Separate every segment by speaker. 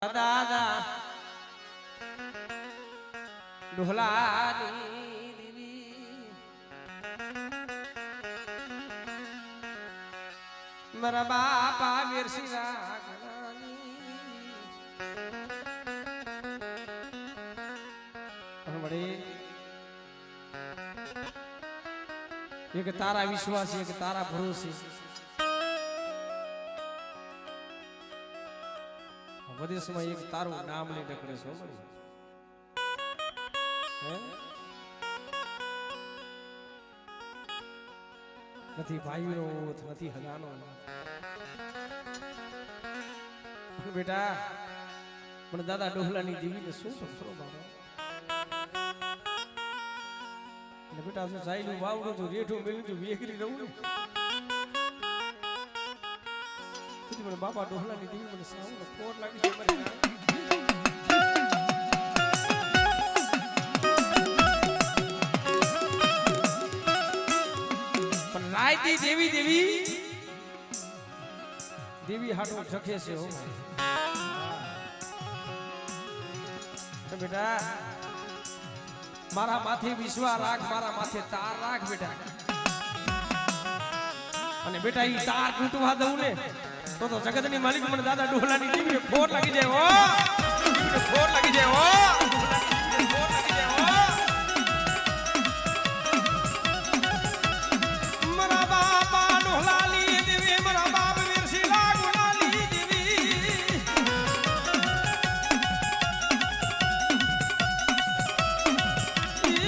Speaker 1: દાદા ઢોલાની દીવી મારા બાપા વીરસિંહ એક તારા વિશ્વાસ એક તારા ભરોસે વિદેશમાં એક તારું નામ લઈ ડકડે છો નથી ભાઈનો નથી હગાનો બેટા મને દાદા ડોહલાની દીવીને શું સંસરો બાબા અને બેટા જો સાઈનું વાવડું તો રેઠું મેલું તો વેગરી રહું ને મને બાપા ડોહલાની દીવી મને સાવ કોટ લાગી છે મારી પણ રાયતી દેવી દેવી દેવી હાટો જખે છે હો બેટા મારા માથે વિશ્વાસ રાખ મારા માથે તાર રાખ બેટા અને બેટા ઈ તાર તૂટવા દઉં ને તો જગતની માલિક મને દાદા ડોહલાની દીવી ખોટ લાગી જાય હો ખોટ લાગી જાય હો ખોટ લાગી જાય હો મારા બાપા ડોહલાની દીવી મારા બાપ વીરસિંહ ડોહલાની દીવી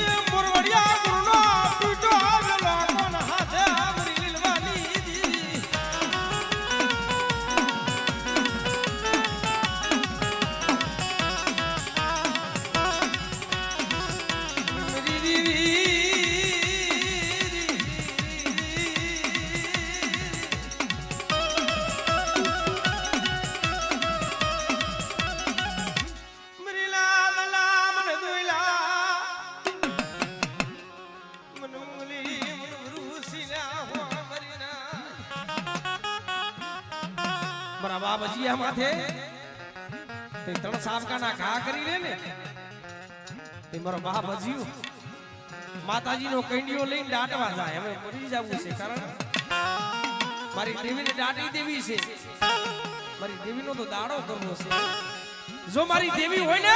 Speaker 1: એ મોરવડિયા ગુરુનો પીટો આવેલો કોણ હાથે આવરી લીલવાની દીવી બાબજીયા માથે તે ત્રણ સાબકાના ઘા કરી લે ને તે મારો બાબજીયો માતાજીનો કંડિયો લઈને દાટવા જાય હવે મરી જવું છે કારણ મારી દેવીને દાટી દેવી છે મારી દેવીનો તો દાડો કરવો છે જો મારી દેવી હોય ને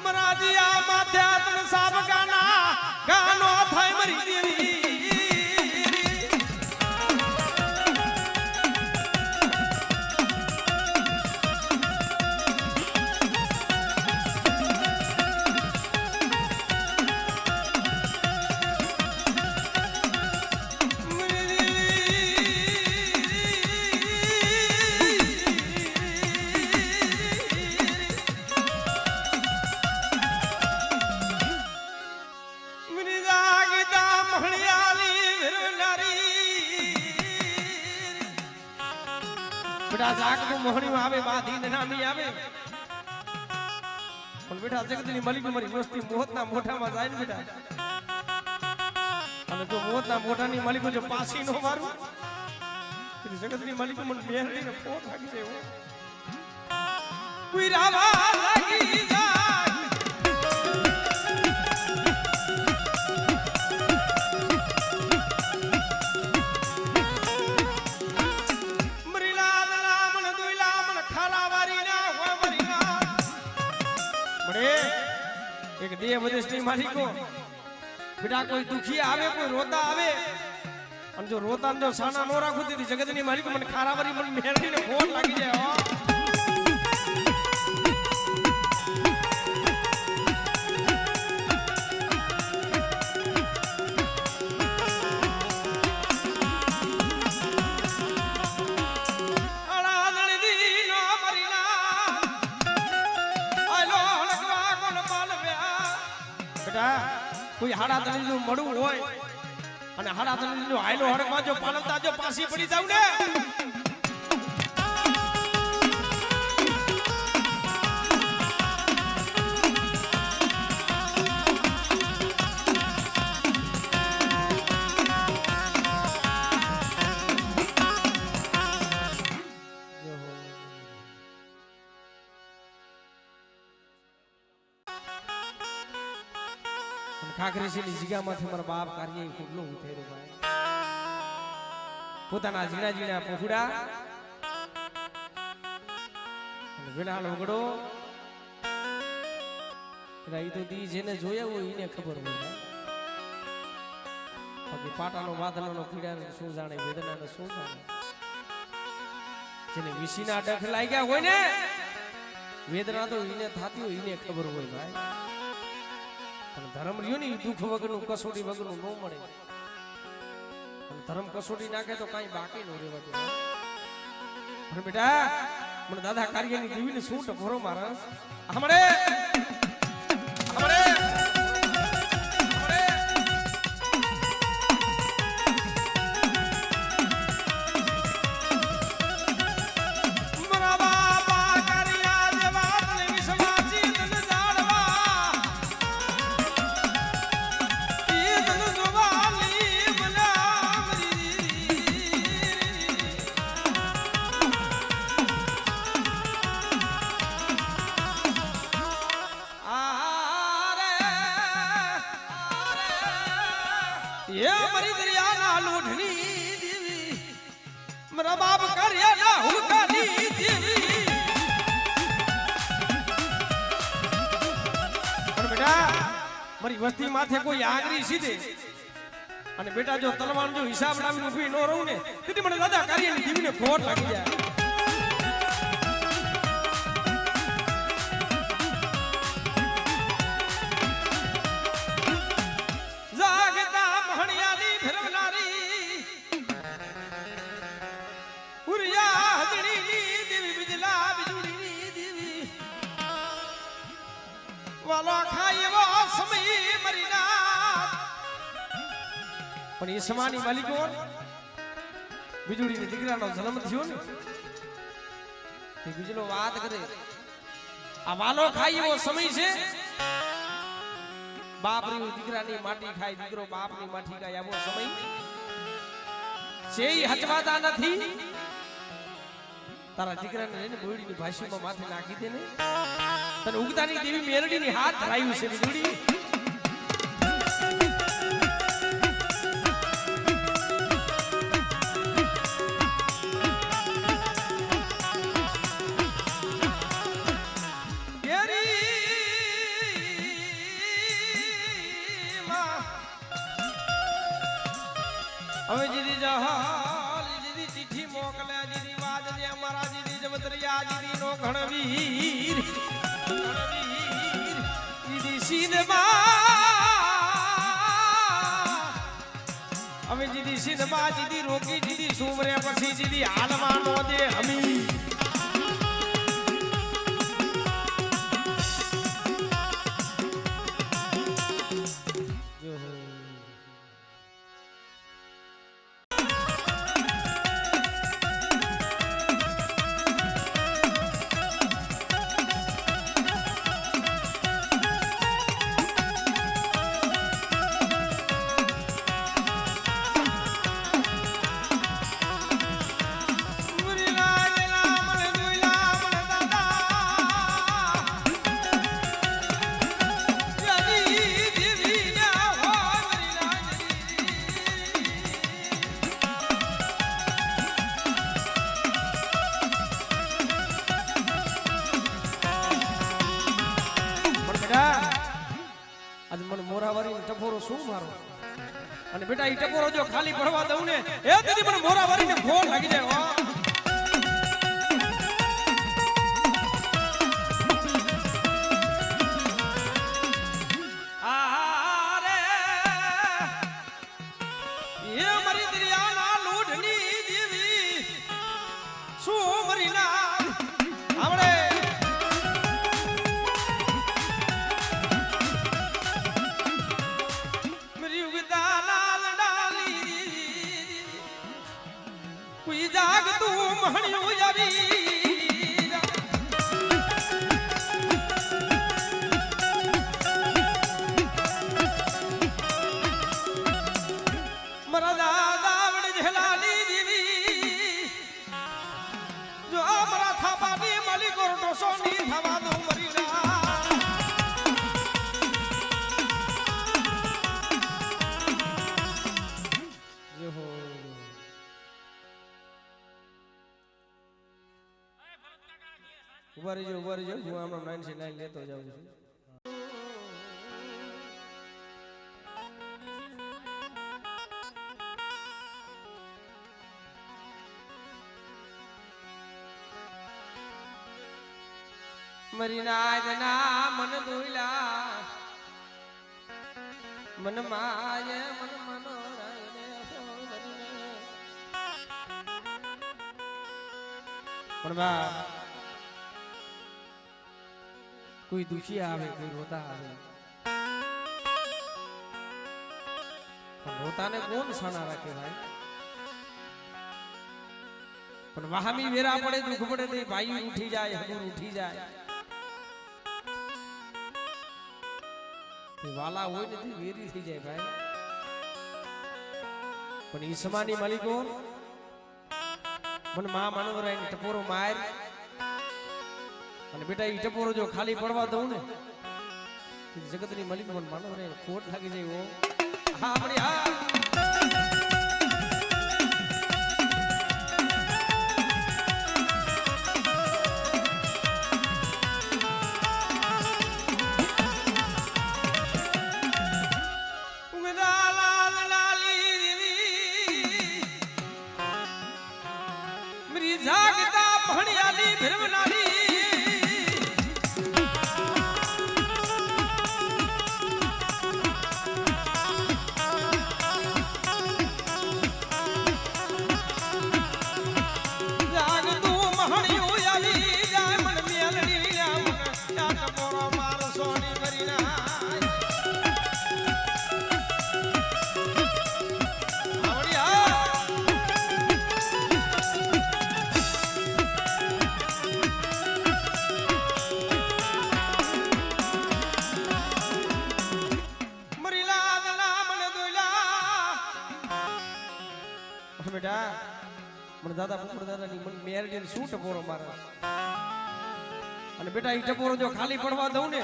Speaker 1: મરાજીયા માથે ત્રણ સાબકાના ઘાનો થાય મારી દેવી બેટા જાગતું મોહણીમાં આવે બાંધીને નામી આવે પણ બેટા જગતની માલિક મારી વસ્તી મોહતના મોઢામાં જાય ને બેટા અને જો મોહતના મોઢાની માલિકો જો પાછી નો મારું જગતની માલિકો મને મેરડીને ફોટ લાગી જાય કોઈ રાવા લાગી જાય એક દેહ વિદેશની માલિકો બેટા કોઈ દુખી આવે કોઈ રોતા આવે અને જો રોતા જો સાના નો રાખું તેથી જગતની માલિકો મને ખારાવારી મને મેરડીને ફોટ લાગી જાય હો કોઈ હાડા તણી નું મળવું હોય અને હાડા તણી નું હાયલો હડકમાં જો પાલવતા જો પાછી પડી જાવ ને ખાખરેશીની જગ્યામાંથી મારા બાપ કાર્ય ખુબલો ઉઠેરો ભાઈ પોતાના ઝીણા ઝીણા પોખડા અને વિનાળ વગડો એ તો દી જેને જોયા હોય એને ખબર હોય બાકી પાટાનો વાદળનો પીડાનો શું જાણે વેદનાનો શું જાણે જેને વિસીના ડખ લાગ્યા હોય ને વેદના તો એને થતી હોય એને ખબર હોય ભાઈ પણ ધર્મ રહ્યો ને દુઃખ વગરનું કસોટી વગરનું ન મળે અને ધર્મ કસોટી નાખે તો કઈ બાકી ન રહેવા દે પણ બેટા મને દાદા કાર્યની દેવીને શું ટકોરો મારા હમણે મરી દરિયાના લોઢની દેવી મારા બાપ કર્યાના હુકાની દેવી પણ બેટા મારી વસ્તી માથે કોઈ આંગળી સીધે અને બેટા જો તલવાર જો હિસાબ લાવીને ઊભી ન રહું ને તેથી મને દાદા કાર્યની દેવીને ખોટ લાગી જાય પણ એ સમાની માલિકો વીજળીની દીકરાનો જન્મ થયો ને તે બીજલો વાત કરે આ વાલો ખાય એવો સમય છે બાપ રી દીકરાની માટી ખાય દીકરો બાપની માટી ખાય એવો સમય છે ઈ હચવાતા નથી તારા દીકરાને લઈને બોડીની ભાષામાં માથે નાખી દે ને તને ઉગતાની દેવી મેરડીની હાથ ધરાયું છે વીજળી હવે જીદી જહાલ જીદી ચિઠ્ઠી મોકલે જીદી વાદ જે અમારા જીદી જમતરિયા જીદી નો ઘણવીર જીદી સિંધમાં હવે જીદી સિંધમાં જીદી રોકી જીદી સુમરે પછી જીદી હાલમાં નો દે હમી आज मन मोरावारी टपोरो શું મારો અને બેટા ઈ ટપોરો જો ખાલી ભરવા દઉં ને એ દીદી મને મોરાવારી ને ફોન લાગી જાય આરે એ મારી દરિયાના લોઢની દેવી સુમરી ના આવડે જાગ ઉભા રહીજો હું આમનો 99 લેતો જાઉં છું. મરી ના મન દોઈલા મન માય મન પણ બા કોઈ દુખી આવે કોઈ રોતા આવે પણ રોતાને કોણ સાના રાખે ભાઈ પણ વાહમી વેરા પડે દુઃખ પડે તો ભાઈ ઉઠી જાય હગુર ઉઠી જાય વાલા હોય નથી વેરી થઈ જાય ભાઈ પણ ઈસમાની માલિકો મને મા માનવરાય ને ટપોરો માર અને બેટા ઈ ટપોરો જો ખાલી પડવા દઉં ને જગતની માલિક મને માનવરાય ખોટ લાગી જાય હા આપણી હા જાગતા ભણિયાલી ભરવનાલી જાગતું મહણિયું આલી જાય મન મેલડી લ્યા મન યા ટપોરો માર સોની ભરીના બેટા મને દાદા દાદા ની મને મેરડી ને શું ટપોરો મારે અને બેટા ઈ ટપોરો જો ખાલી પડવા દઉં ને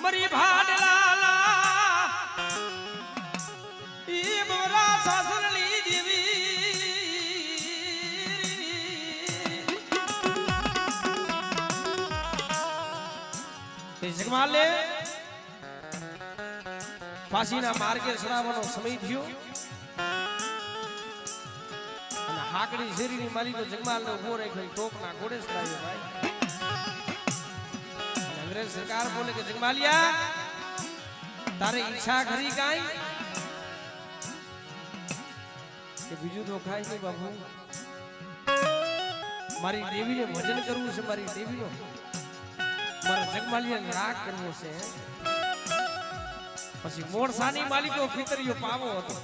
Speaker 1: મરી ભાડલાલા ઈ મોરા સાસરલી દેવી જગમાલે ફાંસીના માર્ગે સડાવવાનો સમય થયો અને હાકડી શેરીની માલિકો જગમાલને ઉભો રાખ્યો ટોકના ઘોડે ચડાવ્યો ભાઈ અંગ્રેજ સરકાર બોલે કે જગમાલિયા તારે ઈચ્છા ખરી કાઈ કે બીજું તો ખાય નહીં બાબુ મારી દેવીને ભજન કરવું છે મારી દેવીનો મારા જગમાલિયાને રાગ કરવો છે પછી મોરસાની માલિકો ફિતરીઓ પાવો હતો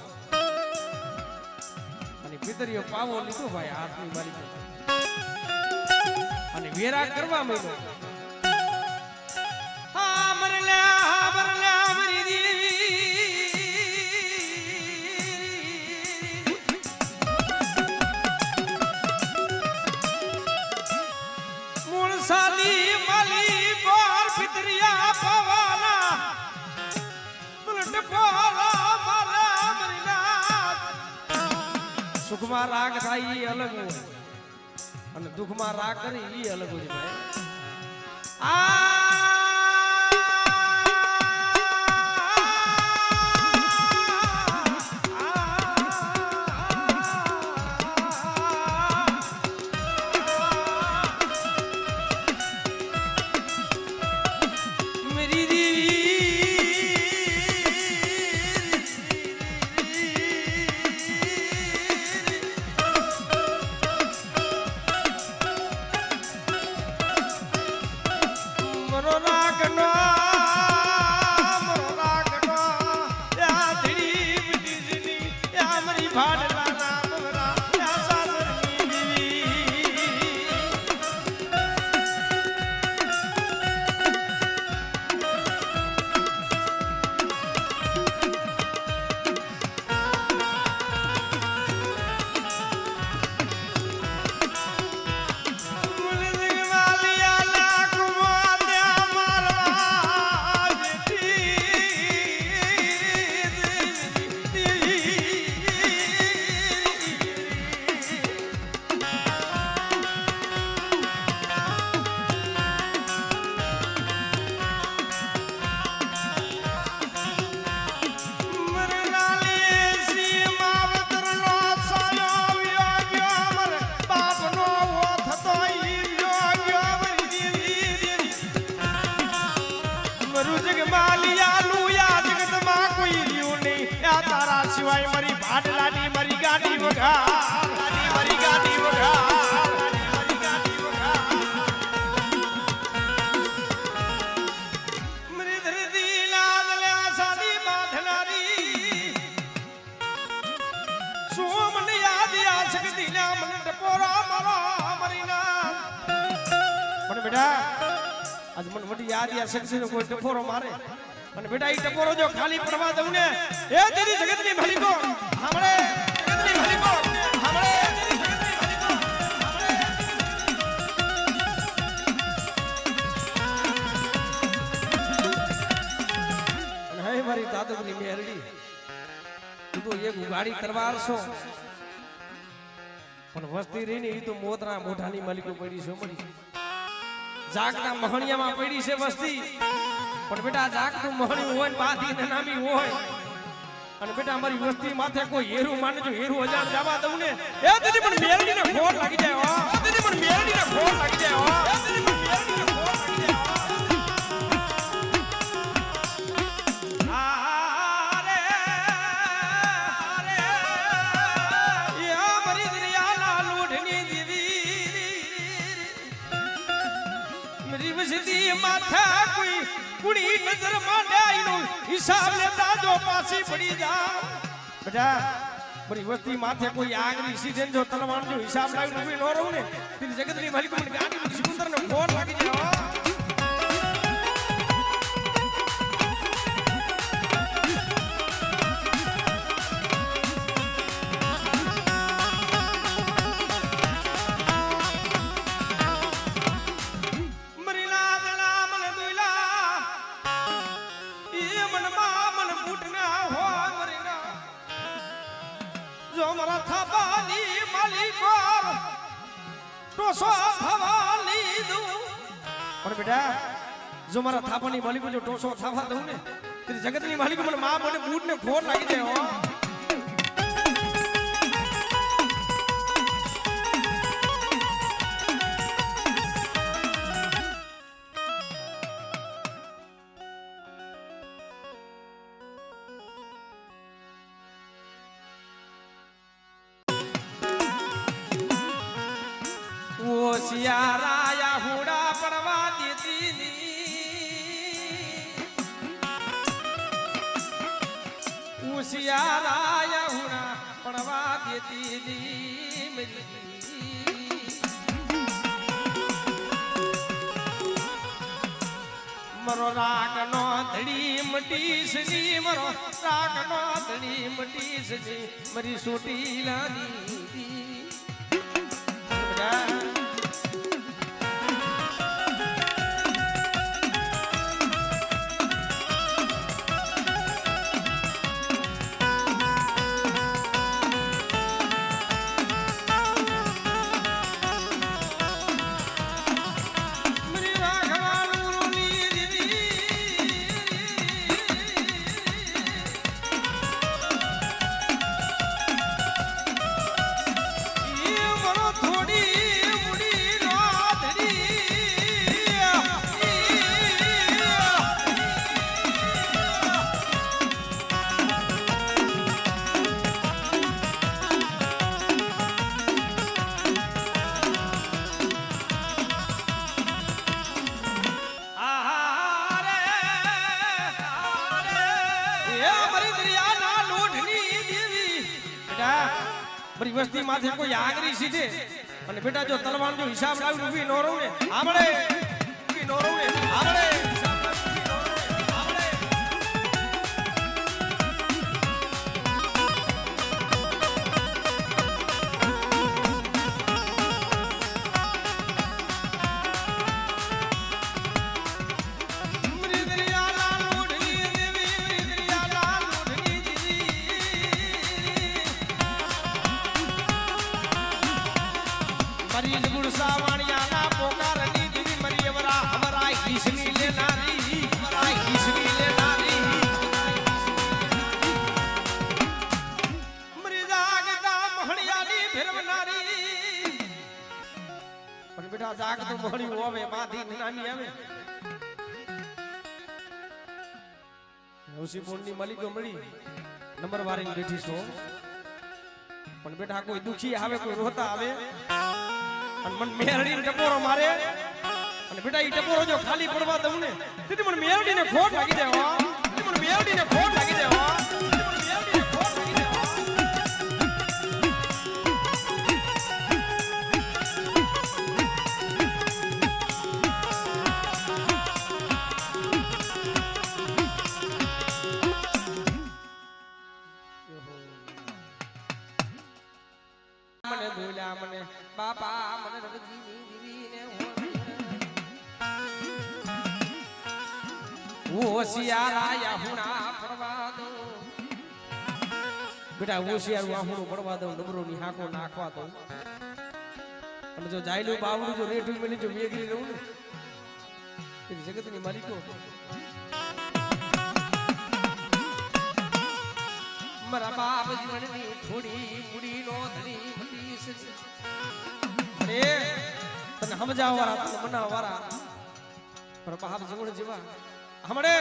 Speaker 1: અને ફિતરીઓ પાવો લીધો ભાઈ હાથની માલિકો અને વેરા કરવા માંડ્યો સાલી માલી બોર ફિતરિયા પવાના ઉલટ પોરા મારા મરીના સુખમાં રાગ થાય ઈ અલગ હોય અને દુઃખમાં રાગ કરે ઈ અલગ હોય ભાઈ લાડ લાડી મારી ગાડી વઘાર લાડી મારી ગાડી વઘાર લાડી મારી ગાડી વઘાર મરી ધરતી લાદ લે આસાની બાંધનારી સોમન યાદ આ શકતી ના મન ટપોરા મારા મરીના પણ બેટા આજ મન વડી યાદ આ શકતી નો કોઈ ટપોરો મારે અને બેટા ઈ ટપોરો જો ખાલી પડવા દઉં ને એ તેરી જગતની માલિકો હામળે જગતની માલિકો હામળે તેરી જગતની માલિકો હામળે અને હે મારી દાદુની મેરડી તું તો એક ઉગાડી તરવાર છો પણ વસ્તી રહી ને ઈ તો મોતરા મોઢાની માલિકો પડી છે મળી જાગના મહણિયામાં પડી છે વસ્તી પણ બેટા જાગતું મહણ્યું હોય ને બાધી નામી હોય અને બેટા અમારી વસ્તી માથે કોઈ હેરું માનજો હેરું અજાણ જવા દઉં ને એ દીદી પણ મેરડીને ખોર લાગી જાય હો એ દીદી પણ મેરડીને ખોર લાગી જાય હો એ દીદી પણ મેરડીને ખોર લાગી જાય આરે આરે એ અમારી દરિયાના લોઢની દીવી મેરી વસ્તી માથે કોઈ કુડી નજર માંડ્યા નો હિસાબ લેતા જો પાછી પડી જા બેટા બરી વસ્તી માથે કોઈ આગરી સીધેન જો તલવાણ જો હિસાબ લાવી ઉભી નો રહું ને તેરી જગતની માલિકો મને ગાડી સિકંદર ને ફોન લાગી જાય જો મારા થાપાની માલિકો જો ટોસો થાવા દઉં ને તેરી જગતની માલિકો મને માં મને બૂટ ને ખોર લાગી જાય હો સિયારાયા હુડા પડવા દેતી ની સિયારાયા હુડા પડવા દેતી ની મરો રાગનો ધડી મટીશ ની મરો રાગનો ધડી મટીશ ની મરી સોટી લાની બરી વસ્તી માથે કોઈ આગરી સીધે અને બેટા જો તલવાર જો હિસાબ લાવી ઉભી નો રહું ને આમળે ઉભી નો રહું ને આમળે જાગ તો મળ્યું હવે બાધી નાની આવે હવસી ફોનની માલિકો મળી નંબર વારીને બેઠી છો પણ બેટા કોઈ દુખી આવે કોઈ રોતા આવે અને મન મેરડીને ટપોરો મારે અને બેટા ઈ ટપોરો જો ખાલી પડવા દઉં ને તેથી મને મેરડીને ખોટ લાગી જાય હો મને મેરડીને ખોટ લાગી જાય હો મને બાપા મને રગજી જીવીને હોશિયારા યાહુણા પડવા દો બેટા હોશિયાર વાહુણું પડવા દો ડબરો ની હાકો નાખવા દો અને જો જાયલું બાવડું જો રેઠું મેલી જો વેગરી રહું ને તેની જગતની માલિકો મારા બાપ જીવનની થોડી મુડી નો ધણી અરે તને સમજાવ વાળા તને મનાવ વાળા પર બાપ જીવન જીવા હમણે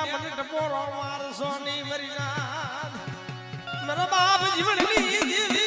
Speaker 1: મને ટપોરો મારસો ની મરીના મારા બાપ જીવનની જીવી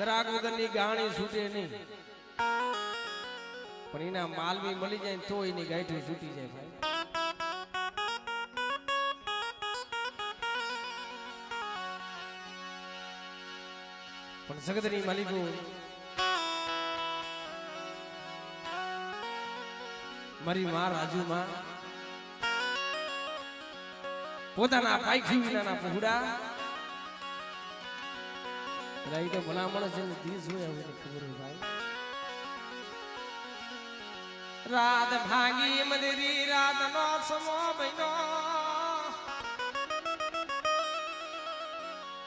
Speaker 1: ગ્રાહક વગરની ગાણી છૂટે નહીં પણ એના માલવી મળી જાય તો એની ગાંઠી છૂટી જાય ભાઈ પણ જગતની માલિકો મારી માં રાજુમાં પોતાના પાયખી વિનાના પહોળા રાઈ તો ભલા માણસ છે દીસ હોય હવે ખબર હોય ભાઈ રાત ભાંગી મદરી રાત નો સમો બનો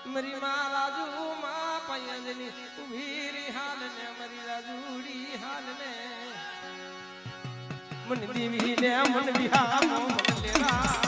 Speaker 1: મરી માં રાજુ માં પયંજની ઉભી રી હાલ ને મરી રાજુડી હાલ ને મન દેવી ને મન વિહામો મન લેરા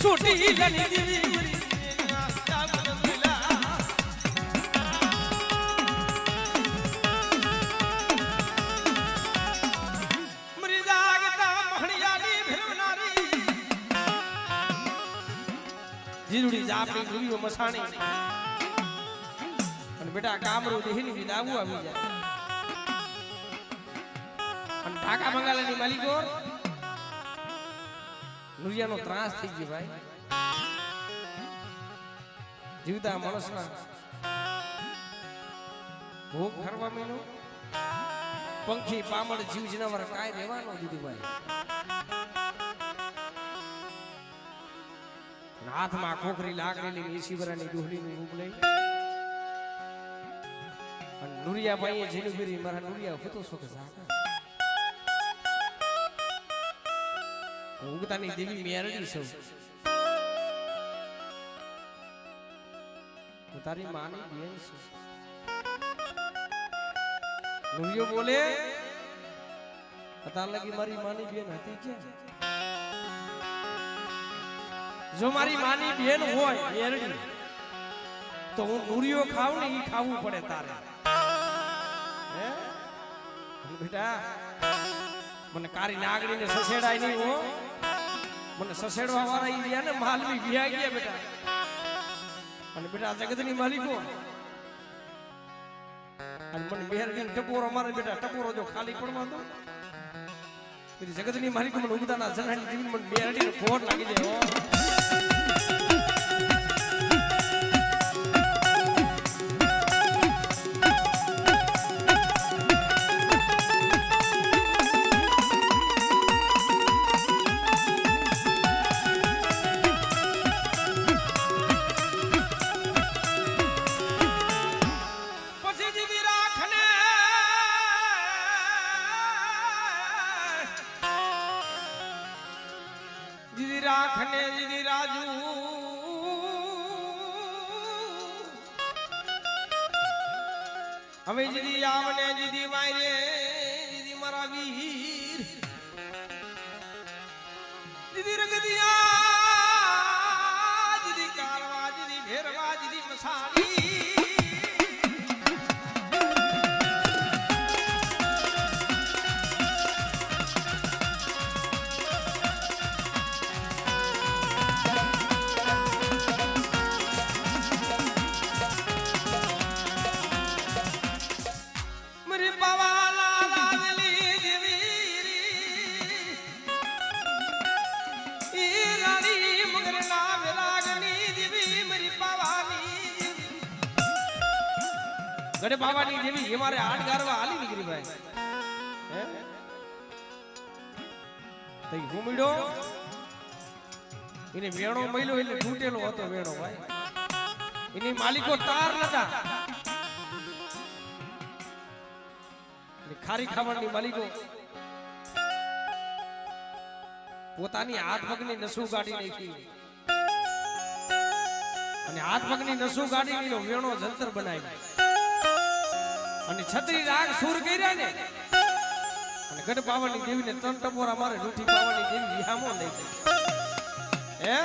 Speaker 1: છોટી જની દેવી જીજુડી જાપડી ગુરીઓ મસાણી અને બેટા કામરો દેહીની વિદાવું આવી જાય અને ઢાકા બંગાળની માલિકો નુરિયાનો ત્રાસ થઈ ગયો ભાઈ જીવતા માણસના ભોગ ખરવા મેનો પંખી પામડ જીવ જનાવર કાય રહેવાનો દીધું ભાઈ હાથમાં ખોખરી લાકડી લઈને 80 વર્ષની ડોહલીનું રૂપ લઈ અને નુરિયા ભાઈએ જેનું ફેરી મારા નુરિયા હતો સુખ જાગા ઉગતાની દેવી મેરડી છું હું તારી માની બેન છું નુરિયો બોલે અત્યાર લગી મારી માની બેન હતી ક્યાં જો મારી માની બેન હોય મેરડી તો હું નુરિયો ખાવ ને ઈ ખાવું પડે તારે હે બેટા મને કારી નાગડીને સસેડાય નહીં હો મને સસેડવા વાળા ઈ ગયા ને માલવી વિયા ગયા બેટા અને બેટા જગતની માલિકો અને મને મેરડી ટપોરો મારે બેટા ટપોરો જો ખાલી પડવા દો જગતની માલિકો મને ઉગતાના જનાની જીવન મને મેરડીને ખોટ લાગી જાય હો રાખને જીદી રાજુ હવે જીદી આવને જીદી માયરે જીદી મારા વીર જીદી રગદિયા જીદી કારવા જીદી ભેરવા જીદી મસાણી ગડે બાવાની દેવી એ મારે આડ ગારવા હાલી નીકળી ભાઈ હે તઈ ઘૂમડો એને વેણો મઈલો એટલે તૂટેલો હતો વેણો ભાઈ એની માલિકો તાર નતા ને ખારી ખાવાની માલિકો પોતાની હાથ પગની નસુ ગાડી નાખી અને હાથ પગની નસુ ગાડીનો વેણો જંતર બનાવી અને છત્રી રાગ સુર કર્યા ને અને ગઢ પાવાની દેવીને ત્રણ ટપોરા મારે રૂઠી પાવાની દેવી વિહામો લઈ ગઈ હે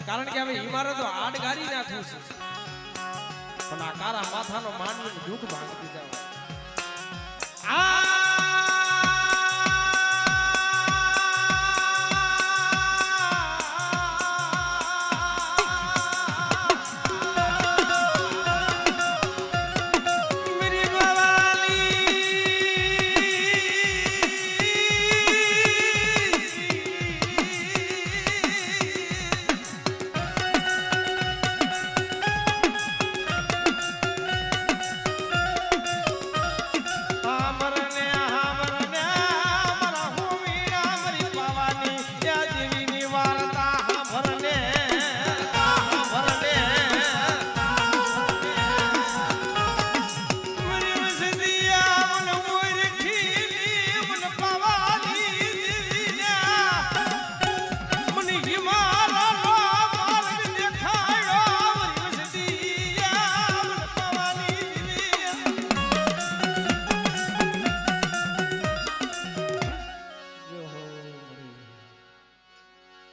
Speaker 1: કારણ કે હવે હિમારે તો આડ ગારી નાખ્યું છે પણ આ કારા માથાનો માનવીને દુઃખ ભાંગી જાવ આ You